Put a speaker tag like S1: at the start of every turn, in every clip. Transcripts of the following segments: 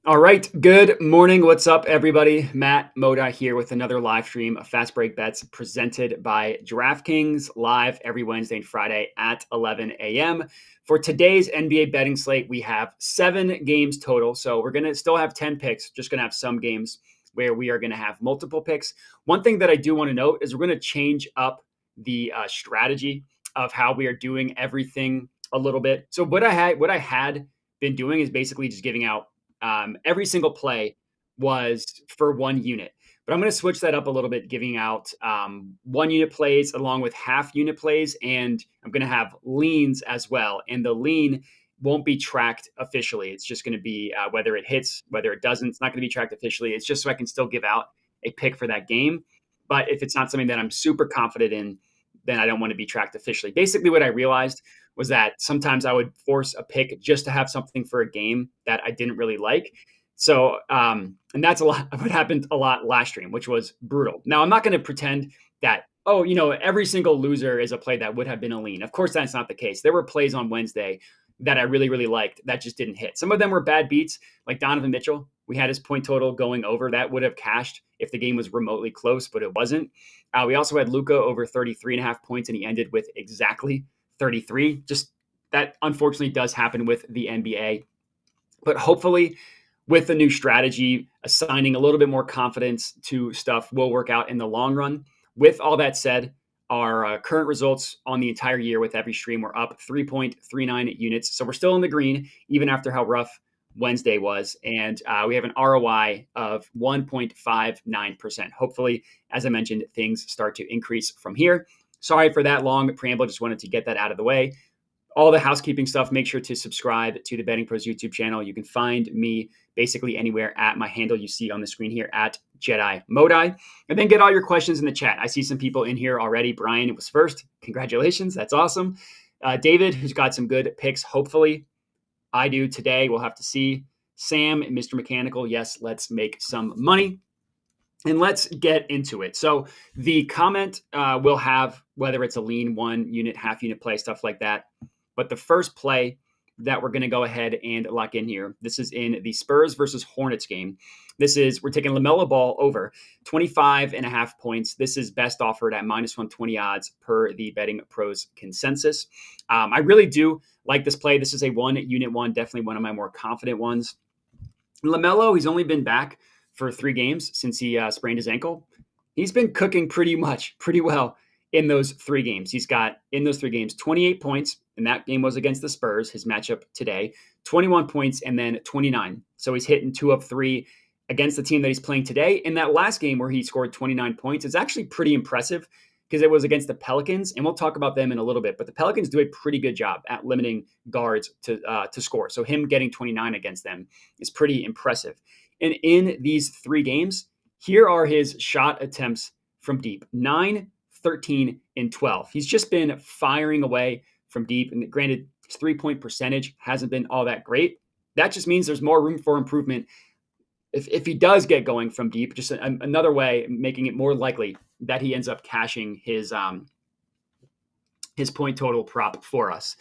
S1: All right. Good morning. What's up, everybody? Matt Moda here with another live stream of Fast Break Bets presented by DraftKings live every Wednesday and Friday at 11 a.m. For today's NBA betting slate, we have 7 games total. So we're going to still have 10 picks, just going to have some games where we are going to have multiple picks. One thing that I do want to note is we're going to change up the strategy of how we are doing everything a little bit. So what I had been doing is basically just giving out every single play was for 1 unit. But I'm going to switch that up a little bit, giving out 1 unit plays along with half unit plays. And I'm going to have leans as well. And the lean won't be tracked officially. It's just going to be whether it hits, whether it doesn't. It's not going to be tracked officially. It's just so I can still give out a pick for that game. But if it's not something that I'm super confident in, then I don't want to be tracked officially. Basically, what I realized was that sometimes I would force a pick just to have something for a game that I didn't really like. So, and that's a lot of what happened a lot last stream, which was brutal. Now, I'm not going to pretend that, every single loser is a play that would have been a lean. Of course, that's not the case. There were plays on Wednesday that I really, really liked that just didn't hit. Some of them were bad beats, like Donovan Mitchell. We had his point total going over. That would have cashed if the game was remotely close, but it wasn't. We also had Luka over 33.5 points, and he ended with exactly 33. Just that unfortunately does happen with the NBA. But hopefully, with the new strategy, assigning a little bit more confidence to stuff will work out in the long run. With all that said, our current results on the entire year with every stream were up 3.39 units. So we're still in the green, even after how rough Wednesday was. And we have an ROI of 1.59%. Hopefully, as I mentioned, things start to increase from here. Sorry for that long preamble. Just wanted to get that out of the way. All the housekeeping stuff, make sure to subscribe to the Betting Pros YouTube channel. You can find me basically anywhere at my handle you see on the screen here at Jedi Modai. And then get all your questions in the chat. I see some people in here already. Brian was first. Congratulations. That's awesome. David, who's got some good picks, hopefully. I do today. We'll have to see. Sam and Mr. Mechanical. Yes, let's make some money. And let's get into it. So the comment will have whether it's a lean 1 unit, half unit play, stuff like that. But the first play that we're going to go ahead and lock in here, this is in the Spurs versus Hornets game. We're taking LaMelo Ball over 25.5 points. This is best offered at -120 odds per the Betting Pros consensus. I really do like this play. This is a 1 unit one, definitely one of my more confident ones. LaMelo, he's only been back for 3 games since he sprained his ankle. He's been cooking pretty well in those 3 games. He's got, in those 3 games, 28 points, and that game was against the Spurs, his matchup today, 21 points, and then 29. So he's hitting 2 of 3 against the team that he's playing today. In that last game where he scored 29 points, it's actually pretty impressive because it was against the Pelicans, and we'll talk about them in a little bit. But the Pelicans do a pretty good job at limiting guards to score. So him getting 29 against them is pretty impressive. And in these 3 games, here are his shot attempts from deep: 9, 13, and 12. He's just been firing away from deep. And granted, his 3-point percentage hasn't been all that great. That just means there's more room for improvement if he does get going from deep. Just another way, making it more likely that he ends up cashing his point total prop for us.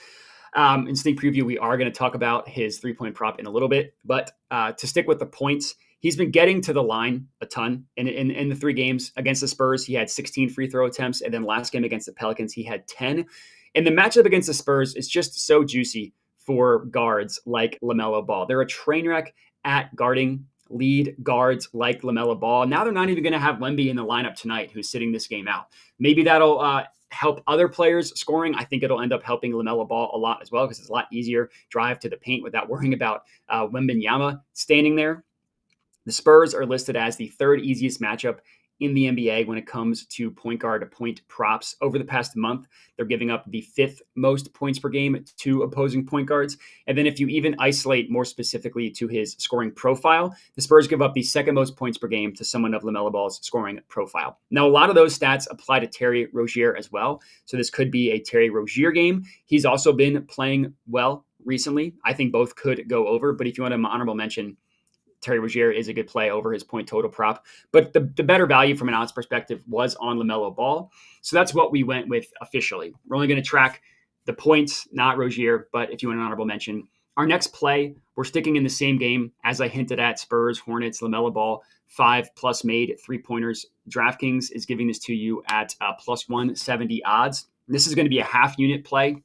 S1: In sneak preview, we are going to talk about his 3-point prop in a little bit. But to stick with the points, he's been getting to the line a ton. In the 3 games against the Spurs, he had 16 free throw attempts. And then last game against the Pelicans, he had 10. And the matchup against the Spurs is just so juicy for guards like LaMelo Ball. They're a train wreck at guarding lead guards like LaMelo Ball. Now they're not even going to have Wemby in the lineup tonight, who's sitting this game out. Maybe that'll help other players scoring. I think it'll end up helping LaMelo Ball a lot as well because it's a lot easier drive to the paint without worrying about Wembanyama standing there. The Spurs are listed as the 3rd easiest matchup in the NBA when it comes to point guard to point props. Over the past month, they're giving up the 5th most points per game to opposing point guards. And then if you even isolate more specifically to his scoring profile, the Spurs give up the 2nd most points per game to someone of LaMelo Ball's scoring profile. Now, a lot of those stats apply to Terry Rozier as well. So this could be a Terry Rozier game. He's also been playing well recently. I think both could go over, but if you want an honorable mention, Terry Rozier is a good play over his point total prop. But the better value from an odds perspective was on LaMelo Ball. So that's what we went with officially. We're only going to track the points, not Rozier. But if you want an honorable mention, Our next play, we're sticking in the same game as I hinted at: Spurs, Hornets, LaMelo Ball, 5+ made 3-pointers. DraftKings is giving this to you at plus 170 odds. This is going to be a half unit play.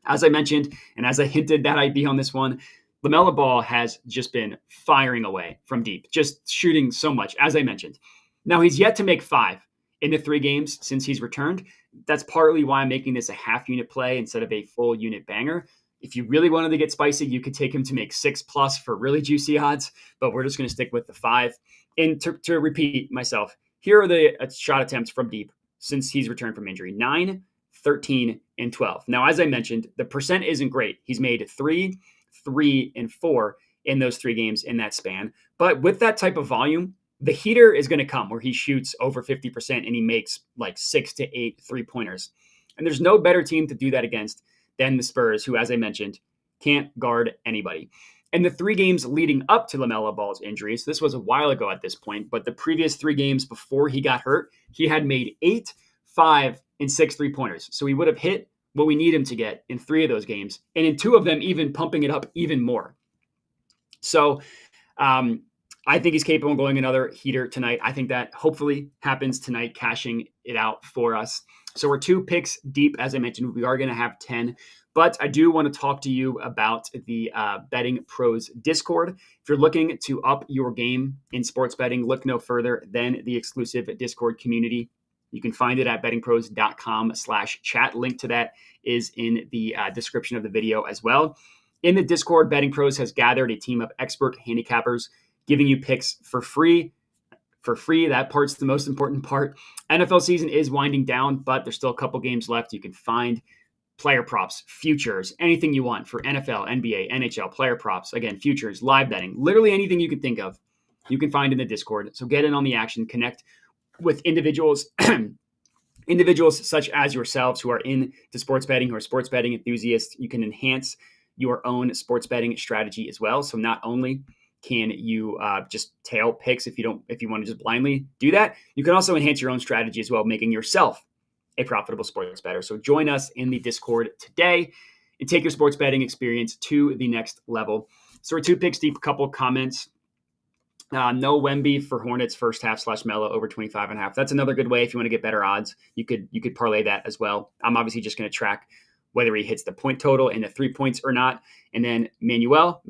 S1: As I mentioned, and as I hinted that I'd be on this one, LaMelo Ball has just been firing away from deep, just shooting so much, as I mentioned. Now, he's yet to make 5 in the 3 games since he's returned. That's partly why I'm making this a half unit play instead of a full unit banger. If you really wanted to get spicy, you could take him to make 6+ for really juicy odds, but we're just going to stick with the 5. And to repeat myself, here are the shot attempts from deep since he's returned from injury: 9, 13, and 12. Now, as I mentioned, the percent isn't great. He's made 3, 3, and 4 in those 3 games in that span. But with that type of volume, the heater is going to come where he shoots over 50% and he makes like 6 to 8 3-pointers. And there's no better team to do that against than the Spurs, who, as I mentioned, can't guard anybody. And the 3 games leading up to LaMelo Ball's injuries, this was a while ago at this point, but the previous 3 games before he got hurt, he had made 8, 5, and 6 3-pointers. So he would have hit what we need him to get in 3 of those games, and in 2 of them, even pumping it up even more. So I think he's capable of going another heater tonight. I think that hopefully happens tonight, cashing it out for us. So we're 2 picks deep. As I mentioned, we are going to have 10. But I do want to talk to you about the Betting Pros Discord. If you're looking to up your game in sports betting, look no further than the exclusive Discord community. You can find it at bettingpros.com/chat. Link to that is in the description of the video as well. In the Discord, Betting Pros has gathered a team of expert handicappers giving you picks for free. That part's the most important part. NFL season is winding down, but there's still a couple games left. You can find player props, futures, anything you want for NFL, NBA, NHL, player props, again, futures, live betting, literally anything you can think of, you can find in the Discord. So get in on the action, connect with individuals such as yourselves who are into sports betting, who are sports betting enthusiasts. You can enhance your own sports betting strategy as well. So not only can you just tail picks if you want to just blindly do that, you can also enhance your own strategy as well, making yourself a profitable sports bettor. So join us in the Discord today and take your sports betting experience to the next level. So we're 2 picks deep, a couple comments. No Wemby for Hornets first half / Melo over 25.5. That's another good way if you want to get better odds. You could parlay that as well. I'm obviously just going to track whether he hits the point total and the 3 points or not. And then Manuel,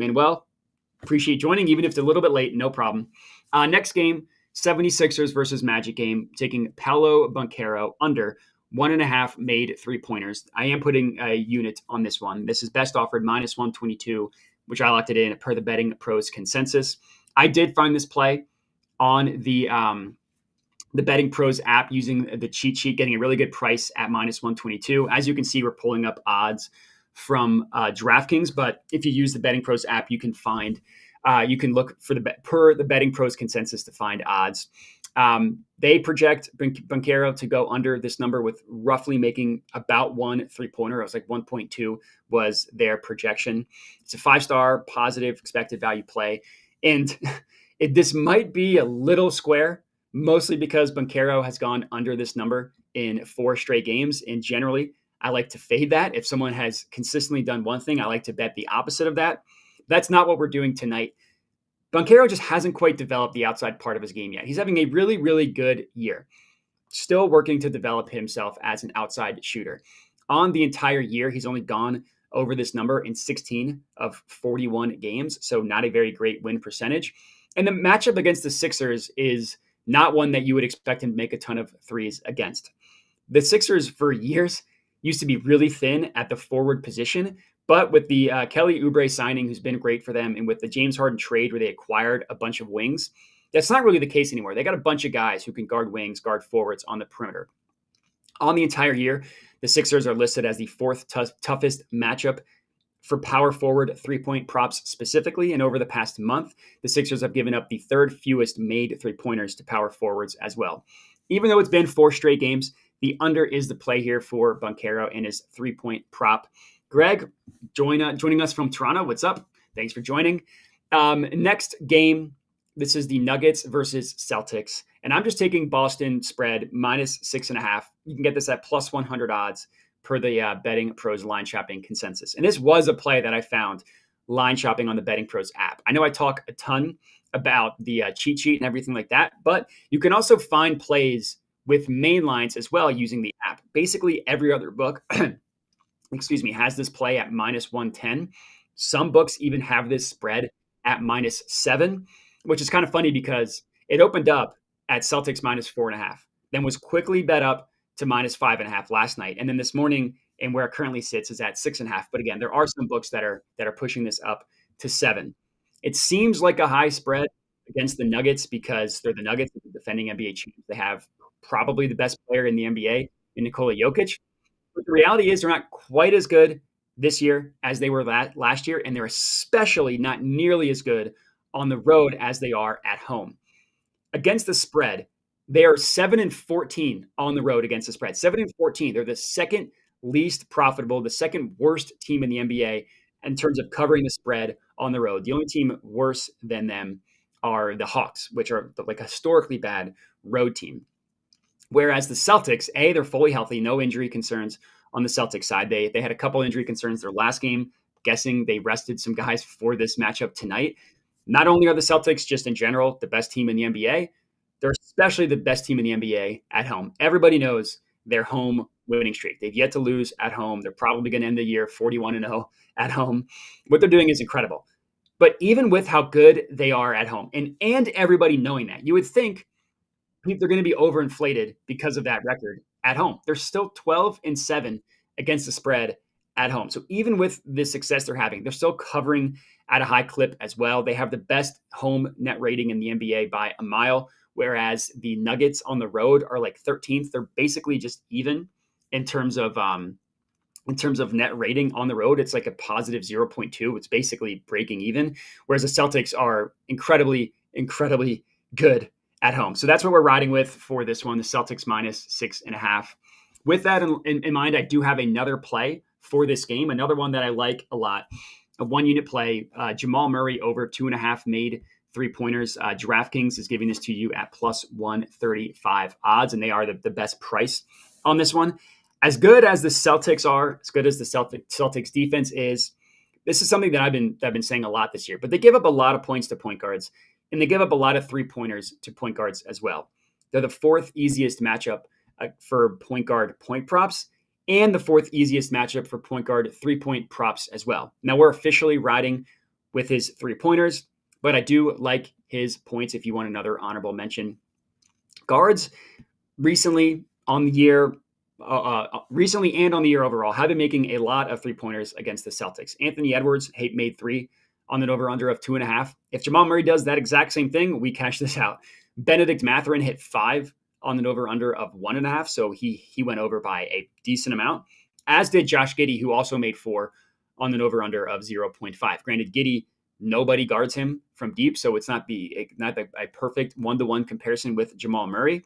S1: appreciate joining, even if it's a little bit late, no problem. Next game, 76ers versus Magic game, taking Paolo Banchero under 1.5 made 3-pointers. I am putting a unit on this one. This is best offered -122, which I locked it in per the Betting Pros consensus. I did find this play on the Betting Pros app using the cheat sheet, getting a really good price at -122. As you can see, we're pulling up odds from DraftKings, but if you use the Betting Pros app, you can find you can look for per the Betting Pros consensus to find odds. They project Banchero to go under this number with roughly making about 1 3-pointer. It was like 1.2 was their projection. It's a 5-star positive expected value play. And this might be a little square, mostly because Banchero has gone under this number in 4 straight games. And generally, I like to fade that. If someone has consistently done one thing, I like to bet the opposite of that. That's not what we're doing tonight. Banchero just hasn't quite developed the outside part of his game yet. He's having a really, really good year. Still working to develop himself as an outside shooter. On the entire year, he's only gone over this number in 16 of 41 games, so not a very great win percentage. And the matchup against the Sixers is not one that you would expect him to make a ton of threes against. The Sixers for years used to be really thin at the forward position, but with the Kelly Oubre signing, who's been great for them, and with the James Harden trade where they acquired a bunch of wings, that's not really the case anymore. They got a bunch of guys who can guard wings, guard forwards on the perimeter. On the entire year, the Sixers are listed as the 4th toughest matchup for power forward 3-point props specifically. And over the past month, the Sixers have given up the 3rd fewest made 3-pointers to power forwards as well. Even though it's been 4 straight games, the under is the play here for Banchero and his 3-point prop. Greg, joining us from Toronto. What's up? Thanks for joining. Next game, this is the Nuggets versus Celtics. And I'm just taking Boston spread -6.5. You can get this at +100 odds per the Betting Pros line shopping consensus. And this was a play that I found line shopping on the Betting Pros app. I know I talk a ton about the cheat sheet and everything like that, but you can also find plays with main lines as well using the app. Basically, every other book, has this play at minus 110. Some books even have this spread at minus 7, which is kind of funny because it opened up at Celtics minus 4.5, then was quickly bet up to minus 5.5 last night. And then this morning, and where it currently sits is at 6.5. But again, there are some books that are pushing this up to 7. It seems like a high spread against the Nuggets because they're the Nuggets, the defending NBA champs. They have probably the best player in the NBA in Nikola Jokic. But the reality is they're not quite as good this year as they were last year, and they're especially not nearly as good on the road as they are at home. Against the spread, they are 7-14 on the road against the spread. 7-14. They're the second least profitable, the second worst team in the NBA in terms of covering the spread on the road. The only team worse than them are the Hawks, which are like a historically bad road team. Whereas the Celtics, they're fully healthy, no injury concerns on the Celtics side. They had a couple injury concerns their last game. Guessing they rested some guys for this matchup tonight. Not only are the Celtics just in general the best team in the NBA, they're especially the best team in the NBA at home. Everybody knows their home winning streak. They've yet to lose at home. They're probably going to end the year 41-0 at home. What they're doing is incredible. But even with how good they are at home, and everybody knowing that, you would think they're going to be overinflated because of that record at home. They're still 12-7 against the spread at home. So even with the success they're having, they're still covering at a high clip as well. They have the best home net rating in the NBA by a mile, whereas the Nuggets on the road are like 13th. They're basically just even in terms of net rating on the road. It's like a positive 0.2. It's basically breaking even, whereas the Celtics are incredibly, incredibly good at home. So that's what we're riding with for this one, the Celtics minus 6.5. With that in mind, I do have another play for this game, another one that I like a lot, a one-unit play, Jamaal Murray over 2.5 made three-pointers. DraftKings is giving this to you at plus 135 odds, and they are the best price on this one. As good as the Celtics are, as good as the Celtics defense is, this is something that I've been saying a lot this year, but they give up a lot of points to point guards, and they give up a lot of three-pointers to point guards as well. They're the fourth easiest matchup for point guard point props, and the fourth easiest matchup for point guard three-point props as well. Now, we're officially riding with his three-pointers, but I do like his points if you want another honorable mention. Guards recently and on the year overall have been making a lot of three-pointers against the Celtics. Anthony Edwards made 3 on an over-under of 2.5. If Jamaal Murray does that exact same thing, we cash this out. Benedict Mathurin hit 5 on an over-under of 1.5, so he went over by a decent amount, as did Josh Giddey, who also made 4 on an over-under of 0.5. Granted, Giddey, nobody guards him from deep, so it's not a perfect one-to-one comparison with Jamaal Murray.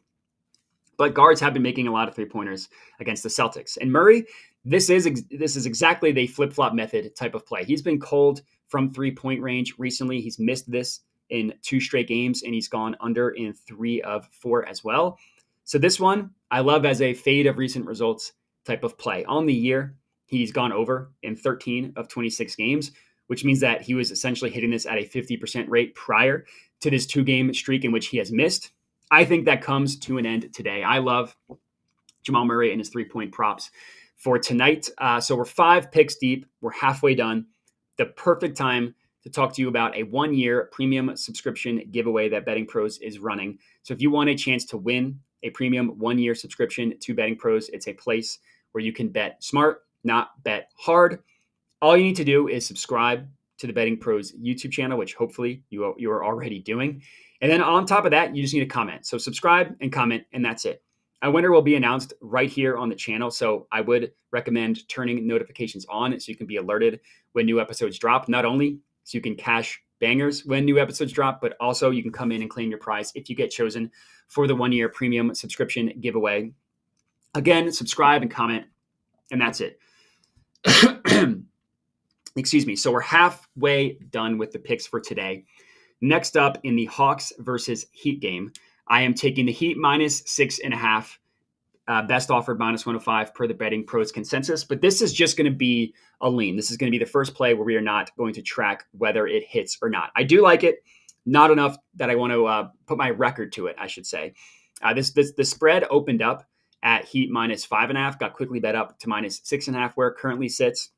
S1: But guards have been making a lot of three-pointers against the Celtics. And Murray, this is exactly the flip-flop method type of play. He's been cold from three-point range recently. He's missed this in 2 straight games, and he's gone under in 3 of 4 as well. So this one, I love as a fade of recent results type of play. On the year, he's gone over in 13 of 26 games, which means that he was essentially hitting this at a 50% rate prior to this 2-game streak in which he has missed. I think that comes to an end today. I love Jamaal Murray and his three-point props for tonight. So we're 5 picks deep. We're halfway done. The perfect time to talk to you about a 1-year premium subscription giveaway that Betting Pros is running. So if you want a chance to win a premium 1-year subscription to Betting Pros, it's a place where you can bet smart, not bet hard. All you need to do is subscribe to the Betting Pros YouTube channel, which hopefully you are already doing. And then on top of that, you just need to comment. So subscribe and comment, and that's it. A winner will be announced right here on the channel. So I would recommend turning notifications on so you can be alerted when new episodes drop. Not only so you can cash bangers when new episodes drop, but also you can come in and claim your prize if you get chosen for the 1-year premium subscription giveaway. Again, subscribe and comment, and that's it. Excuse me. So we're halfway done with the picks for today. Next up in the Hawks versus Heat game, I am taking the Heat minus 6.5. Best offered -105 per the betting pros consensus. But this is just going to be a lean. This is going to be the first play where we are not going to track whether it hits or not. I do like it, not enough that I want to put my record to it, I should say. The spread opened up at Heat -5.5, got quickly bet up to -6.5 where it currently sits.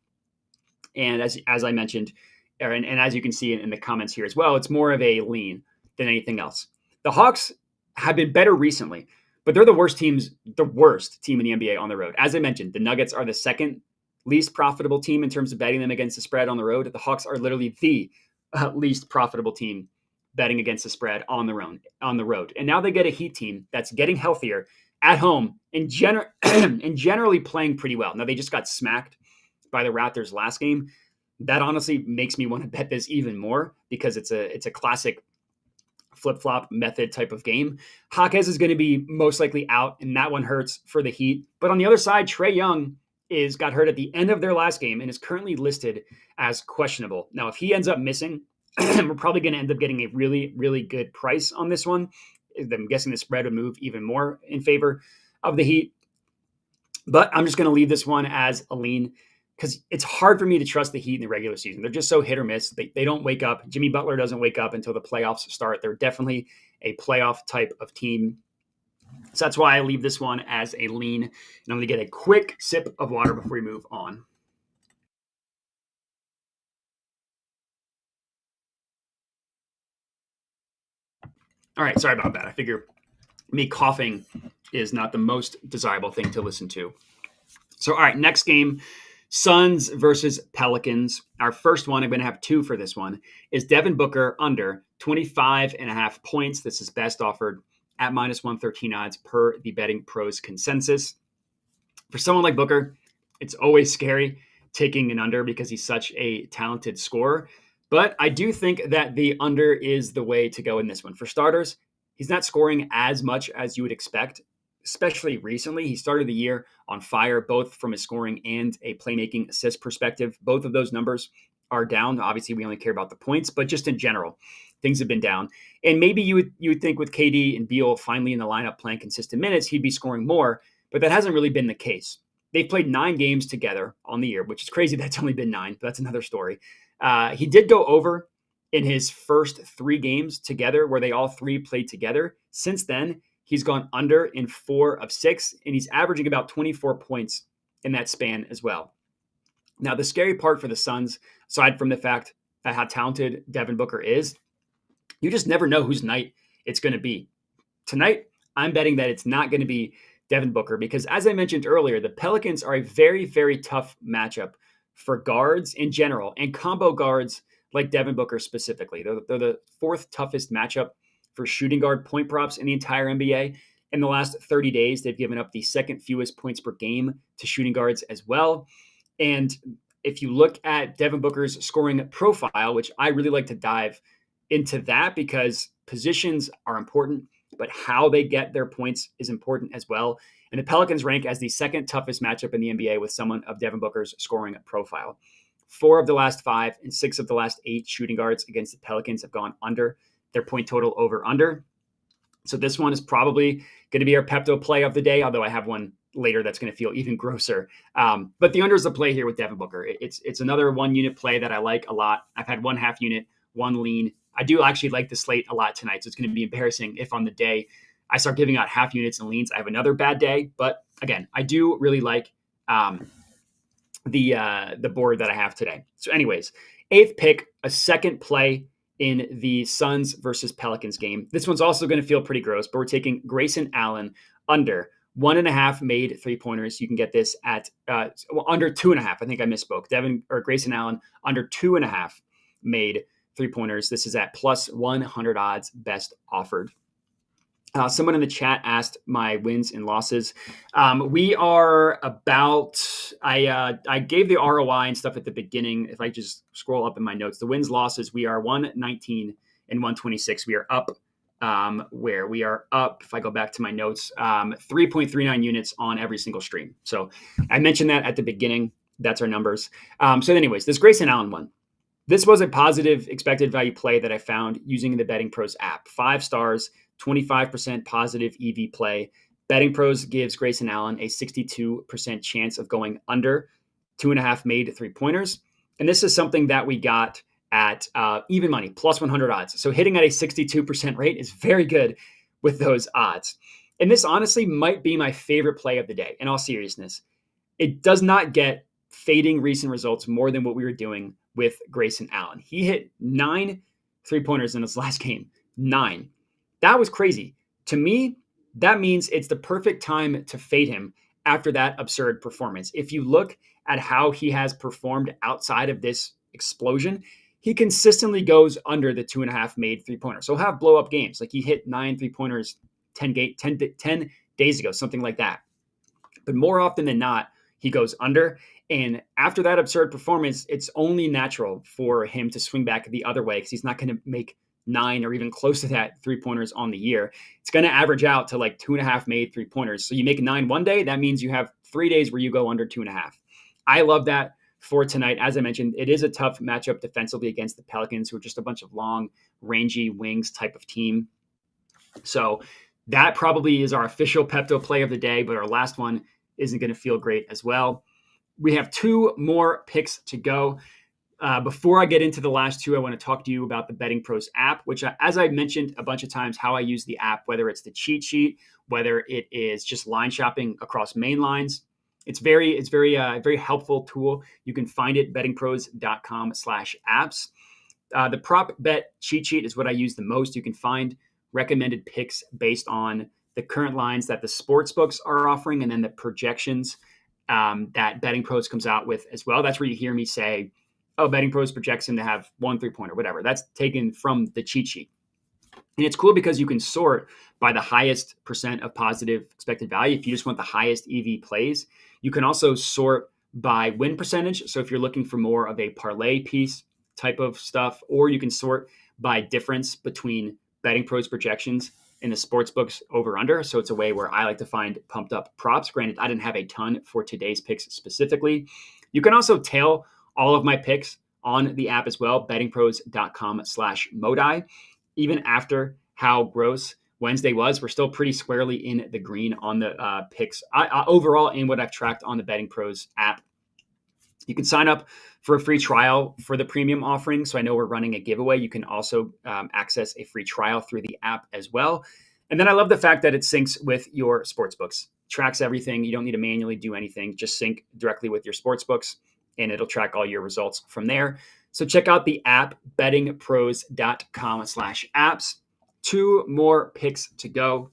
S1: And as I mentioned, and as you can see in the comments here as well, it's more of a lean than anything else. The Hawks have been better recently, but they're the worst team in the NBA on the road. As I mentioned, the Nuggets are the second least profitable team in terms of betting them against the spread on the road. The Hawks are literally the least profitable team betting against the spread on the road. And now they get a Heat team that's getting healthier at home and generally playing pretty well. Now they just got smacked by the Raptors last game. That honestly makes me want to bet this even more because it's a classic flip-flop method type of game. Jaquez is going to be most likely out, and that one hurts for the Heat. But on the other side, Trae Young got hurt at the end of their last game and is currently listed as questionable. Now, if he ends up missing, we're probably going to end up getting a really, really good price on this one. I'm guessing the spread would move even more in favor of the Heat. But I'm just going to leave this one as a lean because it's hard for me to trust the Heat in the regular season. They're just so hit or miss. They don't wake up. Jimmy Butler doesn't wake up until the playoffs start. They're definitely a playoff type of team. So that's why I leave this one as a lean. And I'm going to get a quick sip of water before we move on. All right, sorry about that. I figure me coughing is not the most desirable thing to listen to. So, all right, next game, Suns versus Pelicans. Our first one, I'm going to have two for this one, is Devin Booker under 25.5 points. This is best offered at -113 odds per the betting pros consensus. For someone like Booker, it's always scary taking an under because he's such a talented scorer. But I do think that the under is the way to go in this one. For starters, he's not scoring as much as you would expect, especially recently. He started the year on fire, both from a scoring and a playmaking assist perspective. Both of those numbers are down. Obviously, we only care about the points, but just in general, things have been down. And maybe you would think with KD and Beal finally in the lineup playing consistent minutes, he'd be scoring more, but that hasn't really been the case. They've played 9 games together on the year, which is crazy. That's only been 9, but that's another story. He did go over in his first 3 games together where they all 3 played together. Since then, he's gone under in 4 of 6, and he's averaging about 24 points in that span as well. Now, the scary part for the Suns, aside from the fact that how talented Devin Booker is, you just never know whose night it's going to be. Tonight, I'm betting that it's not going to be Devin Booker because, as I mentioned earlier, the Pelicans are a very, very tough matchup for guards in general and combo guards like Devin Booker specifically. They're the 4th toughest matchup for shooting guard point props in the entire NBA. In the last 30 days, they've given up the 2nd fewest points per game to shooting guards as well. And if you look at Devin Booker's scoring profile, which I really like to dive into that because positions are important, but how they get their points is important as well. And the Pelicans rank as the 2nd toughest matchup in the NBA with someone of Devin Booker's scoring profile. 4 of the last 5 and 6 of the last 8 shooting guards against the Pelicans have gone under their point total over. So this one is probably going to be our Pepto play of the day, although I have one later that's going to feel even grosser. But the under is the play here with Devin Booker. It's another 1-unit play that I like a lot. I've had 1 half unit, 1 lean. I do actually like the slate a lot tonight, so it's going to be embarrassing if on the day I start giving out half units and leans, I have another bad day. But again, I do really like the board that I have today. So anyways, 8th pick, a second play in the Suns versus Pelicans game. This one's also going to feel pretty gross, but we're taking Grayson Allen under 1.5 made 3-pointers. You can get this at under 2.5. I think I misspoke. Grayson Allen under 2.5 made 3-pointers. This is at plus 100 odds, best offered. Someone in the chat asked my wins and losses. We are about, I gave the ROI and stuff at the beginning. If I just scroll up in my notes, the wins, losses, we are 119 and 126. We are up where we are up. If I go back to my notes, 3.39 units on every single stream. So I mentioned that at the beginning. That's our numbers. So anyways, this Grayson Allen one. This was a positive expected value play that I found using the Betting Pros app. 5 stars, 25% positive EV play. Betting Pros gives Grayson Allen a 62% chance of going under 2.5 made three-pointers. And this is something that we got at even money, plus 100 odds. So hitting at a 62% rate is very good with those odds. And this honestly might be my favorite play of the day, in all seriousness. It does not get fading recent results more than what we were doing with Grayson Allen. He hit 9 three-pointers in his last game. 9. That was crazy. To me, that means it's the perfect time to fade him after that absurd performance. If you look at how he has performed outside of this explosion, he consistently goes under the 2.5 made three-pointer. So he'll have blow-up games. Like he hit 9 three-pointers 10 days ago, something like that. But more often than not, he goes under. And after that absurd performance, it's only natural for him to swing back the other way because he's not going to make 9 or even close to that three-pointers on the year. It's going to average out to like 2.5 made three-pointers. So you make 9 one day, that means you have 3 days where you go under 2.5. I love that for tonight. As I mentioned, it is a tough matchup defensively against the Pelicans, who are just a bunch of long, rangy wings type of team. So that probably is our official Pepto play of the day, but our last one isn't going to feel great as well. We have 2 more picks to go. Before I get into the last 2, I want to talk to you about the Betting Pros app, which, as I mentioned a bunch of times, how I use the app, whether it's the cheat sheet, whether it is just line shopping across main lines. It's very helpful tool. You can find it bettingpros.com/apps. The prop bet cheat sheet is what I use the most. You can find recommended picks based on the current lines that the sports books are offering, and then the projections that Betting Pros comes out with as well. That's where you hear me say, oh, Betting Pros projects him to have 1 3-pointer, whatever. That's taken from the cheat sheet. And it's cool because you can sort by the highest percent of positive expected value. If you just want the highest EV plays, you can also sort by win percentage. So if you're looking for more of a parlay piece type of stuff, or you can sort by difference between Betting Pros projections and the sports books over under. So it's a way where I like to find pumped up props. Granted, I didn't have a ton for today's picks specifically. You can also tail all of my picks on the app as well, bettingpros.com/Modi. Even after how gross Wednesday was, we're still pretty squarely in the green on the picks overall in what I've tracked on the Betting Pros app. You can sign up for a free trial for the premium offering. So I know we're running a giveaway. You can also access a free trial through the app as well. And then I love the fact that it syncs with your sportsbooks. Tracks everything. You don't need to manually do anything. Just sync directly with your sportsbooks, and it'll track all your results from there. So check out the app, bettingpros.com/apps. 2 more picks to go.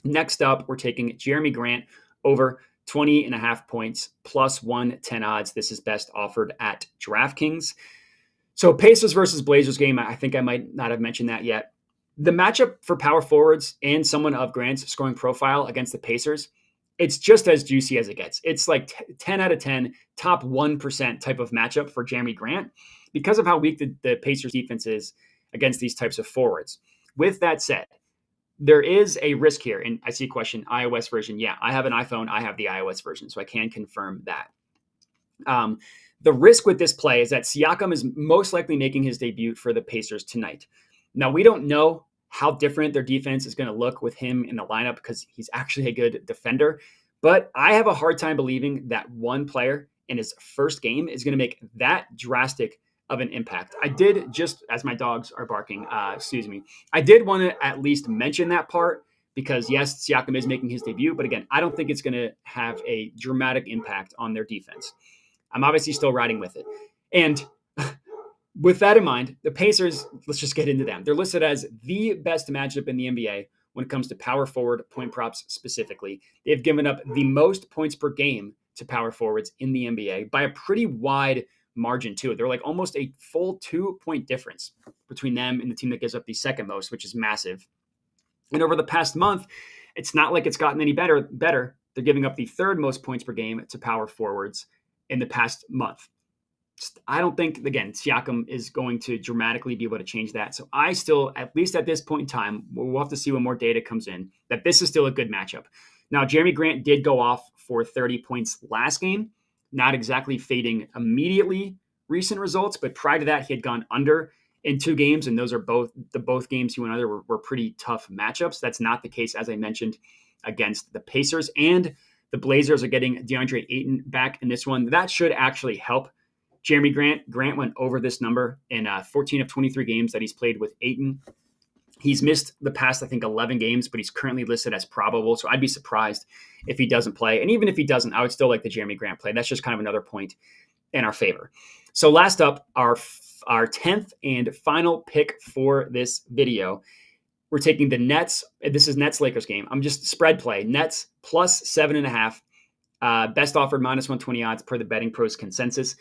S1: Next up, we're taking Jerami Grant over 20.5 points plus 110 odds. This is best offered at DraftKings. So Pacers versus Blazers game, I think I might not have mentioned that yet. The matchup for power forwards and someone of Grant's scoring profile against the Pacers, it's just as juicy as it gets. It's like 10 out of 10, top 1% type of matchup for Jerami Grant because of how weak the Pacers defense is against these types of forwards. With that said, there is a risk here. And I see a question, iOS version. Yeah, I have an iPhone. I have the iOS version, so I can confirm that. The risk with this play is that Siakam is most likely making his debut for the Pacers tonight. Now, we don't know how different their defense is going to look with him in the lineup because he's actually a good defender. But I have a hard time believing that one player in his first game is going to make that drastic of an impact. I did, just as my dogs are barking, I did want to at least mention that part because, yes, Siakam is making his debut. But again, I don't think it's going to have a dramatic impact on their defense. I'm obviously still riding with it. And with that in mind, the Pacers, let's just get into them. They're listed as the best matchup in the NBA when it comes to power forward point props specifically. They've given up the most points per game to power forwards in the NBA by a pretty wide margin too. They're like almost a full 2-point difference between them and the team that gives up the second most, which is massive. And over the past month, it's not like it's gotten any better. They're giving up the 3rd most points per game to power forwards in the past month. I don't think, again, Siakam is going to dramatically be able to change that. So I still, at least at this point in time, we'll have to see when more data comes in, that this is still a good matchup. Now, Jerami Grant did go off for 30 points last game, not exactly fading immediately recent results, but prior to that, he had gone under in 2 games, and those are both games he went under were pretty tough matchups. That's not the case, as I mentioned, against the Pacers. And the Blazers are getting DeAndre Ayton back in this one. That should actually help Jerami Grant. Grant went over this number in 14 of 23 games that he's played with Ayton. He's missed the past, I think, 11 games, but he's currently listed as probable. So I'd be surprised if he doesn't play. And even if he doesn't, I would still like the Jerami Grant play. That's just kind of another point in our favor. So last up, our 10th and final pick for this video. We're taking the Nets. This is Nets-Lakers game. I'm just spread play. Nets plus 7.5. Best offered minus 120 odds per the Betting Pros consensus.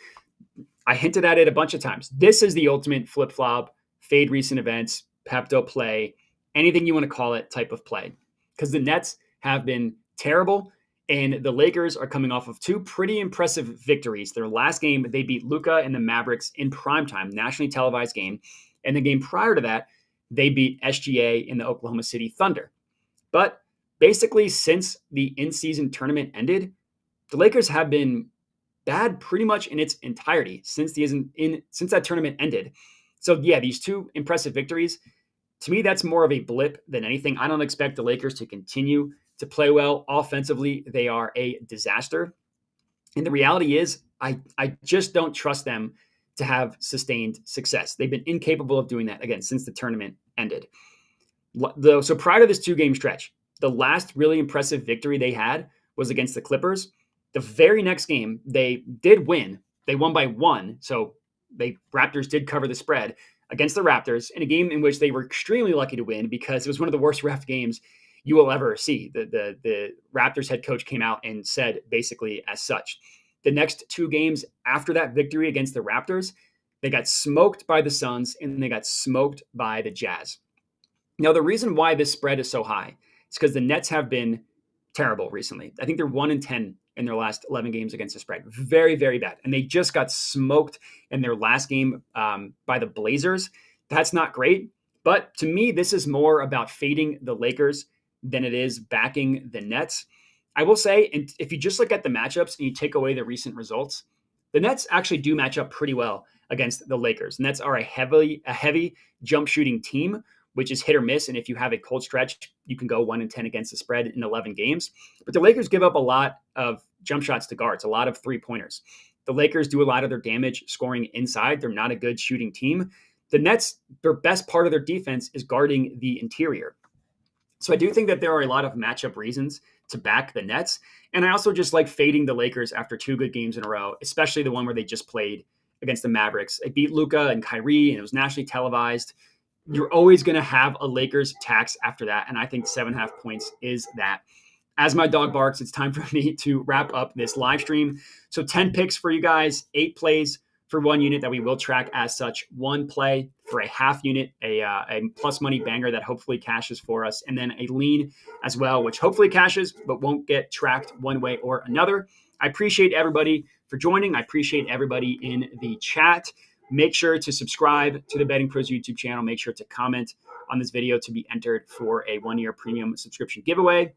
S1: I hinted at it a bunch of times. This is the ultimate flip-flop, fade recent events, Pepto play, anything you want to call it type of play. Because the Nets have been terrible, and the Lakers are coming off of two pretty impressive victories. Their last game, they beat Luka and the Mavericks in primetime, nationally televised game. And the game prior to that, they beat SGA in the Oklahoma City Thunder. But basically, since the in-season tournament ended, the Lakers have been bad pretty much in its entirety since that tournament ended. So yeah, these two impressive victories, to me, that's more of a blip than anything. I don't expect the Lakers to continue to play well. Offensively, they are a disaster. And the reality is, I just don't trust them to have sustained success. They've been incapable of doing that, again, since the tournament ended. So prior to this two-game stretch, the last really impressive victory they had was against the Clippers. The very next game, they did win. They won by 1, so Raptors did cover the spread against the Raptors in a game in which they were extremely lucky to win because it was one of the worst ref games you will ever see. The Raptors head coach came out and said basically as such. The next two games after that victory against the Raptors, they got smoked by the Suns and they got smoked by the Jazz. Now, the reason why this spread is so high is because the Nets have been terrible recently. I think they're 1-10 in their last 11 games against the spread. Very, very bad. And they just got smoked in their last game by the Blazers. That's not great. But to me, this is more about fading the Lakers than it is backing the Nets. I will say, and if you just look at the matchups and you take away the recent results, the Nets actually do match up pretty well against the Lakers. Nets are a heavy jump shooting team, which is hit or miss. And if you have a cold stretch, you can go 1-10 against the spread in 11 games. But the Lakers give up a lot of jump shots to guards, a lot of three-pointers. The Lakers do a lot of their damage scoring inside. They're not a good shooting team. The Nets, their best part of their defense is guarding the interior. So I do think that there are a lot of matchup reasons to back the Nets. And I also just like fading the Lakers after two good games in a row, especially the one where they just played against the Mavericks. They beat Luka and Kyrie, and it was nationally televised. You're always going to have a Lakers tax after that, and I think 7.5 points is that. As my dog barks, it's time for me to wrap up this live stream. So 10 picks for you guys, 8 plays for one unit that we will track as such, 1 play for a half unit, a plus money banger that hopefully cashes for us, and then a lean as well, which hopefully cashes but won't get tracked one way or another. I appreciate everybody for joining. I appreciate everybody in the chat. Make sure to subscribe to the Betting Pros YouTube channel. Make sure to comment on this video to be entered for a 1-year premium subscription giveaway.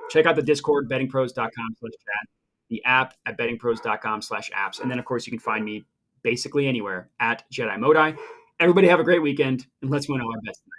S1: Check out the Discord, bettingpros.com/chat, the app at bettingpros.com/apps. And then, of course, you can find me basically anywhere at Jedi Modi. Everybody have a great weekend, and let's win all our bets tonight.